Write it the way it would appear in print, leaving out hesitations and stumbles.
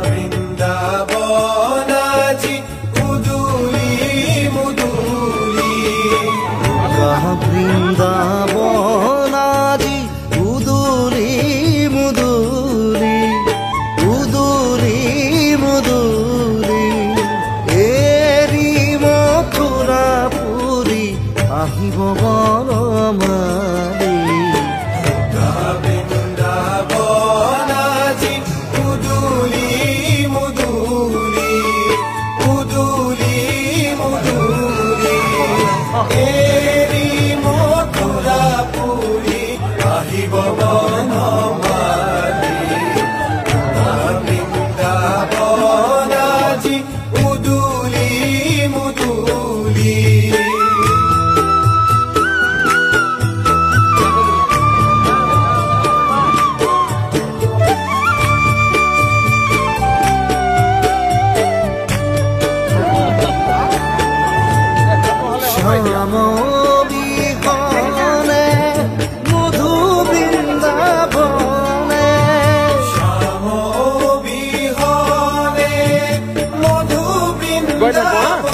বৃন্দাবনাজি উদুলি মুদুলি বৃন্দাবনাজি উদুলি মুদুলি উদুলি মুদুলি এরি মথুরা পুরী আহিব বনমালী বৃন্দাবনাজি উদুলি মুদুলি উদুলি মুদুলি এরি মথুরা পুরী আহিব বনমালী বৃন্দাবনাজি উদুলি মুদুলি শ্যাম বিহনে মধু বৃন্দাবনে শ্যাম বিহনে মধু বৃন্দাবনে